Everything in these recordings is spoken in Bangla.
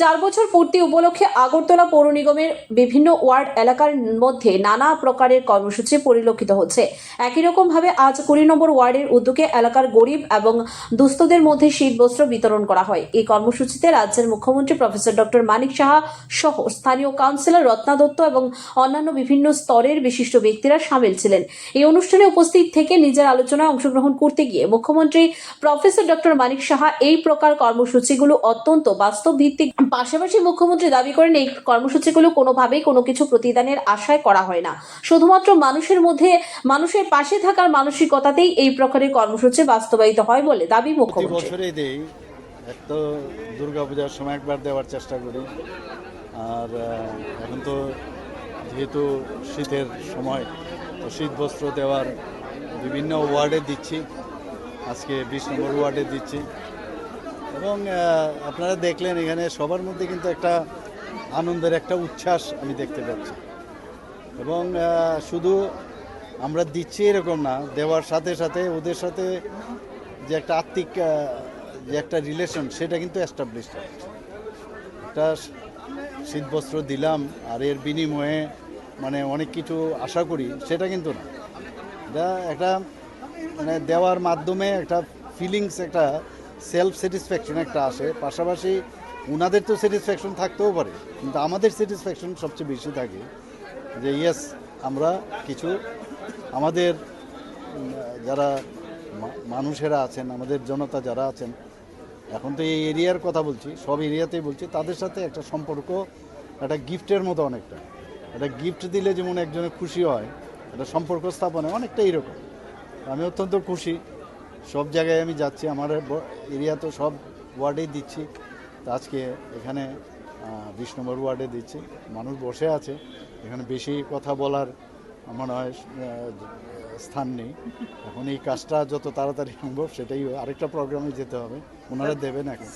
4 বছর পূর্তি উপলক্ষে আগরতলা পৌর নিগমের বিভিন্ন ওয়ার্ড এলাকার মধ্যে নানা প্রকারের কর্মসূচি পরিলক্ষিত হচ্ছে। একই রকম ভাবে আজ 20 নম্বর ওয়ার্ডের উদ্যোগে এলাকার গরিব এবং দুস্থদের মধ্যে শীতবস্ত্র বিতরণ করা হয়। এই কর্মসূচিতে রাজ্যের মুখ্যমন্ত্রী প্রফেসর ডক্টর মানিক সাহা সহ স্থানীয় কাউন্সিলর রত্না দত্ত এবং অন্যান্য বিভিন্ন স্তরের বিশিষ্ট ব্যক্তিরা শামিল ছিলেন। এই অনুষ্ঠানে উপস্থিত থেকে নিজের আলোচনায় অংশগ্রহণ করতে গিয়ে মুখ্যমন্ত্রী প্রফেসর ডক্টর মানিক সাহা এই প্রকার কর্মসূচিগুলো অত্যন্ত বাস্তব ভিত্তিক। পাশাপাশি মুখ্যমন্ত্রী দাবি করেন এই কর্মসূচিগুলো কোনোভাবেই কোনো কিছু প্রতিদানের আশায় করা হয় না, শুধুমাত্র মানুষের মধ্যে মানুষের পাশে থাকার মানসিকতাতেই এই প্রকারের কর্মসূচি বাস্তবায়িত হয় বলে দাবি মুখ্যমন্ত্রী। বছরেই দেই, এক তো দুর্গাপূজার সময় একবার দেওয়ার চেষ্টা করি, আর এখন তো যেহেতু শীতের সময়, তো শীত বস্ত্র দেওয়ার বিভিন্ন ওয়ার্ডে দিচ্ছি। আজকে 20 নম্বর ওয়ার্ডে দিচ্ছি এবং আপনারা দেখলেন এখানে সবার মধ্যে কিন্তু একটা আনন্দের একটা উচ্ছ্বাস আমি দেখতে পাচ্ছি। এবং শুধু আমরা দিচ্ছি এরকম না, দেওয়ার সাথে সাথে ওদের সাথে যে একটা আত্মিক যে একটা রিলেশন, সেটা কিন্তু এস্টাবলিশ হয়। একটা শীতবস্ত্র দিলাম আর এর বিনিময়ে মানে অনেক কিছু আশা করি, সেটা কিন্তু না। এটা একটা মানে দেওয়ার মাধ্যমে একটা ফিলিংস, একটা সেলফ স্যাটিসফ্যাকশন একটা আসে। পাশাপাশি ওনাদের তো স্যাটিসফ্যাকশন থাকতেও পারে, কিন্তু আমাদের স্যাটিসফ্যাকশন সবচেয়ে বেশি থাকে যে ইয়েস, আমরা কিছু আমাদের যারা মানুষেরা আছেন, আমাদের জনতা যারা আছেন, এখন তো এই এরিয়ার কথা বলছি, সব এরিয়াতেই বলছি, তাদের সাথে একটা সম্পর্ক, একটা গিফটের মতো, অনেকটা একটা গিফট দিলে যেমন একজনের খুশি হয়, একটা সম্পর্ক স্থাপনে অনেকটা এইরকম। আমি অত্যন্ত খুশি, সব জায়গায় আমি যাচ্ছি, আমার এরিয়া তো সব ওয়ার্ডেই দিচ্ছি। তো আজকে এখানে 20 নম্বর ওয়ার্ডে দিচ্ছি, মানুষ বসে আছে, এখানে বেশি কথা বলার মনে হয় স্থান নেই। এখন এই কাজটা যত তাড়াতাড়ি সম্ভব, সেটাই আরেকটা প্রোগ্রামে যেতে হবে, ওনারা দেবেন এখন।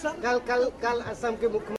কাল আসামকে মুখ্যমন্ত্রী